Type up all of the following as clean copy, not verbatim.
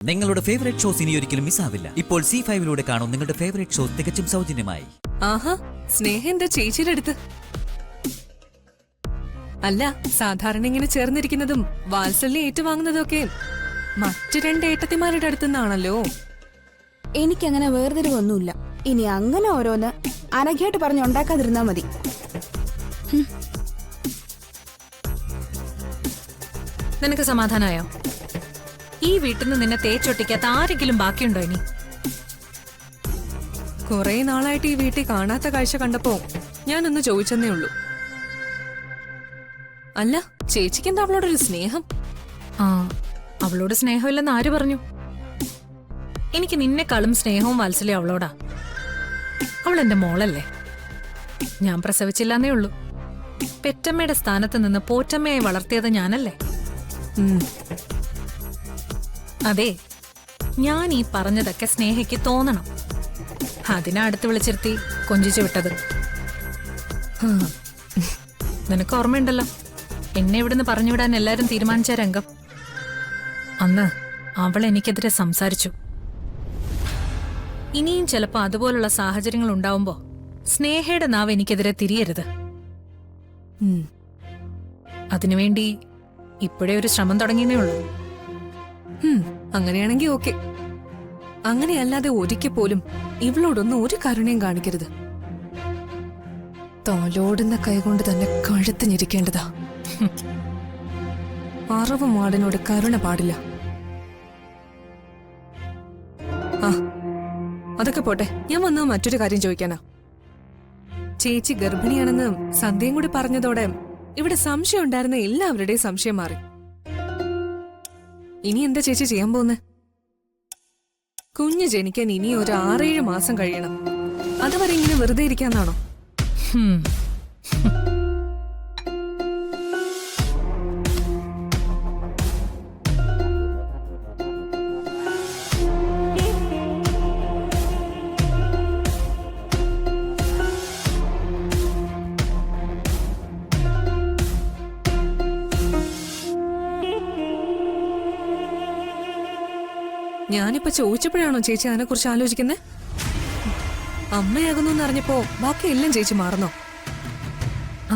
നിങ്ങളുടെ favourite shows ഇനി ഒരിക്കലും മിസ്സാവില്ല. ഇപ്പോൾ C5 കാണും നിങ്ങളുടെ ഫേവറേറ്റ് ഷോസ് തികച്ചും സൗജന്യമായി. ആഹാ, സ്നേഹ എന്താ ചേച്ചിയുടെ അടുത്ത്? അല്ല, സാധാരണ ഇങ്ങനെ ചേർന്നിരിക്കുന്നതും വാത്സല്യം ഏറ്റുവാങ്ങുന്നതും ഒക്കെ മറ്റു രണ്ട് ഏട്ടത്തിമാരുടെ അടുത്തുനിന്നാണല്ലോ. എനിക്കങ്ങനെ വേർതിരിവൊന്നുമില്ല. ഇനി അങ്ങനെ ഓരോന്ന് അനഘയായിട്ട് പറഞ്ഞുണ്ടാക്കാതിരുന്നാ മതി. നിനക്ക് സമാധാനായോ? ഈ വീട്ടിൽ നിന്ന് നിന്നെ തേച്ചൊട്ടിക്കാത്ത ആരെങ്കിലും ബാക്കിയുണ്ടോ ഇനി? കുറെ നാളായിട്ട് ഈ വീട്ടിൽ കാണാത്ത കാഴ്ച കണ്ടപ്പോ ഞാനൊന്ന് ചോദിച്ചെന്നേ ഉള്ളൂ. അല്ല, ചേച്ചിക്ക് എന്താ അവളോടൊരു സ്നേഹം? ആ, അവളോട് സ്നേഹമില്ലെന്ന് ആര് പറഞ്ഞു? എനിക്ക് നിന്നെക്കാളും സ്നേഹവും വാത്സല്യം അവളോടാ. അവൾ എന്റെ മോളല്ലേ. ഞാൻ പ്രസവിച്ചില്ലെന്നേ ഉള്ളൂ. പെറ്റമ്മയുടെ സ്ഥാനത്ത് നിന്ന് പോറ്റമ്മയായി വളർത്തിയത് ഞാനല്ലേ. അതെ, ഞാൻ ഈ പറഞ്ഞതൊക്കെ സ്നേഹയ്ക്ക് തോന്നണം. അതിനാ അടുത്ത് വിളിച്ചിരുത്തി കൊഞ്ചിച്ചു വിട്ടത്. നിനക്ക് ഓർമ്മയുണ്ടല്ലോ എന്നെ ഇവിടുന്ന് പറഞ്ഞുവിടാൻ എല്ലാരും തീരുമാനിച്ച രംഗം. അന്ന് അവൾ എനിക്കെതിരെ സംസാരിച്ചു. ഇനിയും ചിലപ്പോ അതുപോലുള്ള സാഹചര്യങ്ങൾ ഉണ്ടാവുമ്പോ സ്നേഹയുടെ നാവ് എനിക്കെതിരെ തിരിയരുത്. അതിനുവേണ്ടി ഇപ്പോഴേ ഒരു ശ്രമം തുടങ്ങിയേ ഉള്ളൂ. അങ്ങനെയാണെങ്കി ഓക്കെ. അങ്ങനെയല്ലാതെ ഒരിക്കൽ പോലും ഇവളോടൊന്നും ഒരു കരുണയും കാണിക്കരുത്. തോലോടുന്ന കൈകൊണ്ട് തന്നെ കഴുത്തിഞ്ഞിരിക്കേണ്ടതാ. അറവ് മാടിനോട് കരുണ പാടില്ല. ആ, അതൊക്കെ പോട്ടെ. ഞാൻ വന്നത് മറ്റൊരു കാര്യം ചോദിക്കാനാ. ചേച്ചി ഗർഭിണിയാണെന്ന് സന്ധ്യയും കൂടി പറഞ്ഞതോടെ ഇവിടെ സംശയം ഉണ്ടായിരുന്ന എല്ലാവരുടെയും സംശയം മാറി. ഇനി എന്താ ചേച്ചി ചെയ്യാൻ പോകുന്നത്? കുഞ്ഞ് ജനിക്കാൻ ഇനി ഒരു 6-7 മാസം കഴിയണം. അതുവരെ ഇങ്ങനെ വെറുതെ ഇരിക്കാന്നാണോ? ഞാനിപ്പോ ചോദിച്ചപ്പോഴാണോ ചേച്ചി അതിനെ കുറിച്ച് ആലോചിക്കുന്നത്? അമ്മയാകുന്നു എന്നറിഞ്ഞപ്പോ ബാക്കി എല്ലാം ചേച്ചി മാറുന്നോ?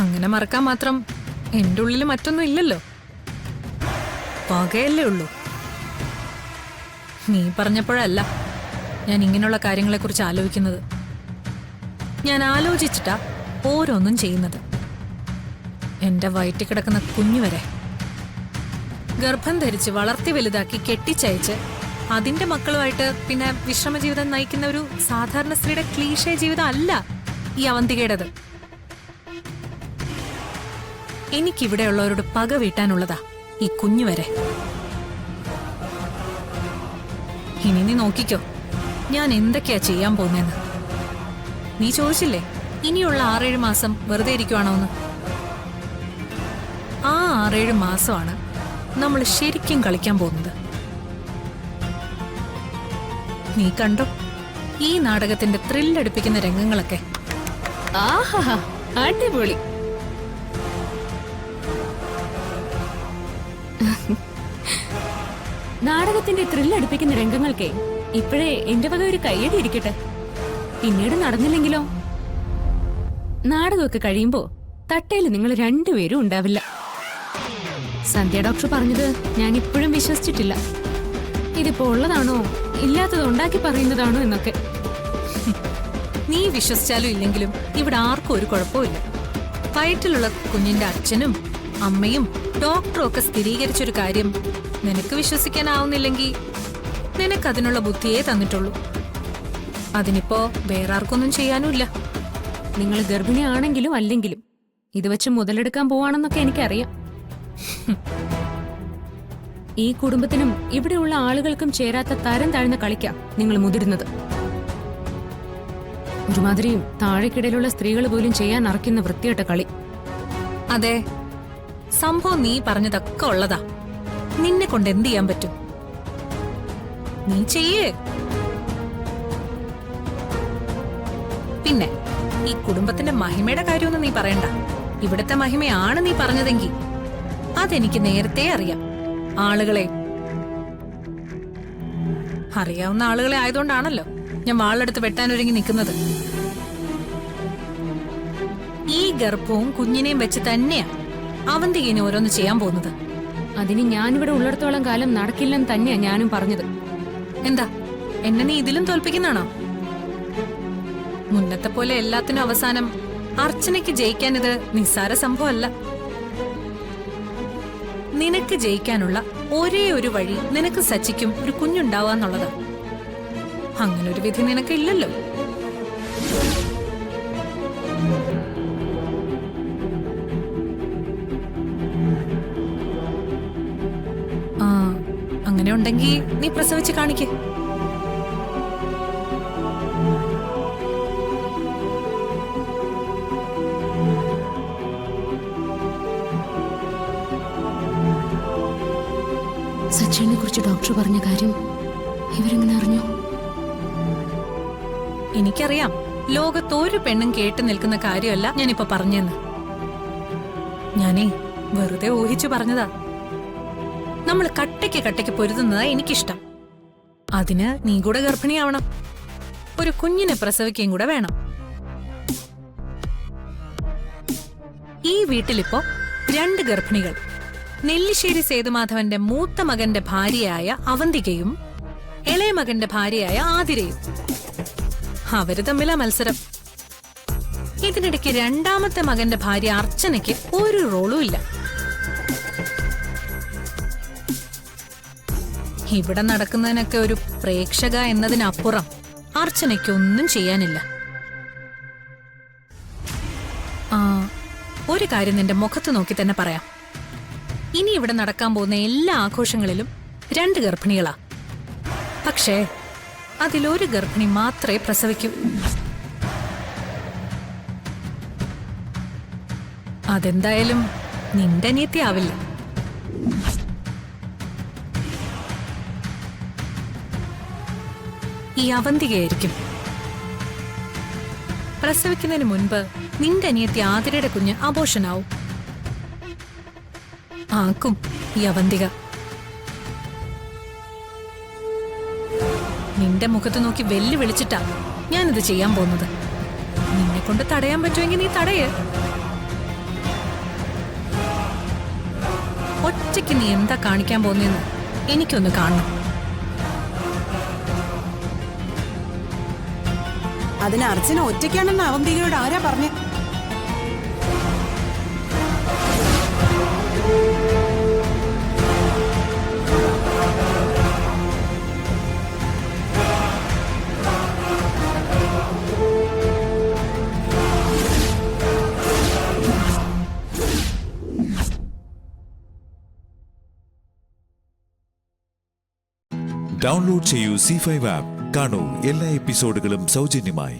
അങ്ങനെ മറക്കാൻ മാത്രം എന്റെ ഉള്ളിൽ മറ്റൊന്നും ഇല്ലല്ലോ. പകയല്ലേ ഉള്ളൂ. നീ പറഞ്ഞപ്പോഴല്ല ഞാൻ ഇങ്ങനെയുള്ള കാര്യങ്ങളെക്കുറിച്ച് ആലോചിക്കുന്നത്. ഞാൻ ആലോചിച്ചിട്ടാ ഓരോന്നും ചെയ്യുന്നത്. എന്റെ വയറ്റിൽ കിടക്കുന്ന കുഞ്ഞു വരെ ഗർഭം ധരിച്ച് വളർത്തി വലുതാക്കി കെട്ടിച്ചയച്ച് അതിന്റെ മക്കളുമായിട്ട് പിന്നെ വിശ്രമ ജീവിതം നയിക്കുന്ന ഒരു സാധാരണ സ്ത്രീയുടെ ക്ലീഷേ ജീവിതം അല്ല ഈ അവന്തികയുടേത്. എനിക്കിവിടെയുള്ളവരോട് പക വീട്ടാനുള്ളതാ ഈ കുഞ്ഞു വരെ. ഇനി നീ നോക്കിക്കോ ഞാൻ എന്തൊക്കെയാ ചെയ്യാൻ പോകുന്നതെന്ന്. നീ ചോദിച്ചില്ലേ ഇനിയുള്ള 6-7 മാസം വെറുതെ ഇരിക്കുവാണോന്ന്? ആ 6-7 മാസമാണ് നമ്മൾ ശരിക്കും കളിക്കാൻ പോകുന്നത്. നീ കണ്ടോ ഈ നാടകത്തിന്റെ ത്രില്ലടിപ്പിക്കുന്ന രംഗങ്ങളൊക്കെ? ആഹാ, അടിപൊളി. നാടകത്തിന്റെ ത്രില്ലടിപ്പിക്കുന്ന രംഗങ്ങൾക്കേ ഇപ്പോഴേ എന്റെ വക ഒരു കയ്യടി ഇരിക്കട്ടെ. പിന്നീട് നടന്നില്ലെങ്കിലോ? നാടകമൊക്കെ കഴിയുമ്പോ തട്ടയിൽ നിങ്ങൾ രണ്ടുപേരും ഉണ്ടാവില്ല. സന്ധ്യ ഡോക്ടർ പറഞ്ഞത് ഞാൻ ഇപ്പോഴും വിശ്വസിച്ചിട്ടില്ല. ഇതിപ്പോ ഉള്ളതാണോ ഇല്ലാത്തത് ഉണ്ടാക്കി പറയുന്നതാണോ എന്നൊക്കെ. നീ വിശ്വസിച്ചാലും ഇല്ലെങ്കിലും ഇവിടെ ആർക്കും ഒരു കുഴപ്പമില്ല. വയറ്റിലുള്ള കുഞ്ഞിന്റെ അച്ഛനും അമ്മയും ഡോക്ടറും ഒക്കെ സ്ഥിരീകരിച്ചൊരു കാര്യം നിനക്ക് വിശ്വസിക്കാനാവുന്നില്ലെങ്കിൽ നിനക്കതിനുള്ള ബുദ്ധിയേ തന്നിട്ടുള്ളൂ. അതിനിപ്പോ വേറെ ആർക്കൊന്നും ചെയ്യാനുമില്ല. നിങ്ങൾ ഗർഭിണിയാണെങ്കിലും അല്ലെങ്കിലും ഇത് വെച്ച് മുതലെടുക്കാൻ പോവാണെന്നൊക്കെ എനിക്കറിയാം. ഈ കുടുംബത്തിനും ഇവിടെയുള്ള ആളുകൾക്കും ചേരാത്ത തരം താഴ്ന്ന കളിക്കാം നിങ്ങൾ മുതിരുന്നത്. ഒരുമാതിരിയും താഴെക്കിടയിലുള്ള സ്ത്രീകൾ പോലും ചെയ്യാൻ അറക്കുന്ന വൃത്തികെട്ട കളി. അതെ, സംഭവം നീ പറഞ്ഞതൊക്കെ ഉള്ളതാ. നിന്നെ കൊണ്ട് എന്ത് ചെയ്യാൻ പറ്റും? നീ ചെയ്യേ. പിന്നെ ഈ കുടുംബത്തിന്റെ മഹിമയുടെ കാര്യമൊന്നും നീ പറയണ്ട. ഇവിടുത്തെ മഹിമയാണ് നീ പറഞ്ഞതെങ്കിൽ അതെനിക്ക് നേരത്തെ അറിയാം. ആളുകളെ അറിയാവുന്ന ആളുകളെ ആയതുകൊണ്ടാണല്ലോ ഞാൻ വാളെടുത്ത് വെട്ടാനൊരുങ്ങി നിൽക്കുന്നത്. ഈ ഗർഭവും കുഞ്ഞിനെയും വെച്ച് തന്നെയാ അവന്തിക ഇനി ഓരോന്ന് ചെയ്യാൻ പോകുന്നത്. അതിന് ഞാനിവിടെ ഉള്ളിടത്തോളം കാലം നടക്കില്ലെന്ന് തന്നെയാ ഞാനും പറഞ്ഞത്. എന്താ എന്നെ നീ ഇതിലും തോൽപ്പിക്കുന്നാണോ? മുന്നത്തെ പോലെ എല്ലാത്തിനും അവസാനം അർച്ചനയ്ക്ക് ജയിക്കാൻ ഇത് നിസ്സാര സംഭവമല്ല. നിനക്ക് ജയിക്കാനുള്ള ഒരേ ഒരു വഴി നിനക്ക് സച്ചിക്കും ഒരു കുഞ്ഞുണ്ടാവാന്നുള്ളതാ. അങ്ങനെ ഒരു വിധി നിനക്കില്ലല്ലോ. ആ, അങ്ങനെ ഉണ്ടെങ്കിൽ നീ പ്രസവിച്ച് കാണിക്കേ. സച്ചിനെ കുറിച്ച് ഡോക്ടർ പറഞ്ഞ കാര്യം ഇവരെങ്ങനെ അറിഞ്ഞു? എനിക്കറിയാം, ലോകത്തൊരു പെണ്ണും കേട്ടു നിൽക്കുന്ന കാര്യമല്ല ഞാനിപ്പോ പറഞ്ഞെന്ന്. ഞാനേ വെറുതെ ഊഹിച്ചു പറഞ്ഞതാ. നമ്മൾ കട്ടയ്ക്ക് കട്ടയ്ക്ക് പൊരുതുന്നതാ എനിക്കിഷ്ടം. അതിന് നീ കൂടെ ഗർഭിണിയാവണം, ഒരു കുഞ്ഞിനെ പ്രസവിക്കുകയും കൂടെ വേണം. ഈ വീട്ടിലിപ്പോ 2 ഗർഭിണികൾ. നെല്ലിശ്ശേരി സേതുമാധവന്റെ മൂത്ത മകന്റെ ഭാര്യയായ അവന്തികയും ഇളയ മകന്റെ ഭാര്യയായ ആതിരയും. അവര് തമ്മിലാ മത്സരം. ഇതിനിടയ്ക്ക് 2ാമത്തെ മകന്റെ ഭാര്യ അർച്ചനയ്ക്ക് ഒരു റോളും ഇല്ല. ഇവിടെ നടക്കുന്നതിനൊക്കെ ഒരു പ്രേക്ഷക എന്നതിനപ്പുറം അർച്ചനയ്ക്ക് ഒന്നും ചെയ്യാനില്ല. ആ, ഒരു കാര്യം നിന്റെ മുഖത്ത് നോക്കി തന്നെ പറയാം. ഇനി ഇവിടെ നടക്കാൻ പോകുന്ന എല്ലാ ആഘോഷങ്ങളിലും 2 ഗർഭിണികളാ. പക്ഷേ അതിലൊരു ഗർഭിണി മാത്രമേ പ്രസവിക്കൂ. അതെന്തായാലും നിന്റെ അനിയത്തിയാവില്ല. ഈ അവന്തികയായിരിക്കും. പ്രസവിക്കുന്നതിന് മുൻപ് നിന്റെ അനിയത്തി ആതിരയുടെ കുഞ്ഞ് അബോഷനാവും. ആക്കും ഈ അവന്തിക. നിന്റെ മുഖത്ത് നോക്കി വെല്ലുവിളിച്ചിട്ടാ ഞാനിത് ചെയ്യാൻ പോകുന്നത്. നിന്നെ കൊണ്ട് തടയാൻ പറ്റുമെങ്കിൽ നീ തടയേ. ഒറ്റയ്ക്ക് നീ എന്താ കാണിക്കാൻ പോകുന്നതെന്ന് എനിക്കൊന്ന് കാണണം. അതിന് അർച്ചന ഒറ്റയ്ക്കാണെന്ന് അവന്തികയോട് ആരാ പറഞ്ഞേ? ഡൗൺലോഡ് ചെയ്യൂ C5 ആപ്പ്. കാണൂ എല്ലാ എപ്പിസോഡുകളും സൗജന്യമായി.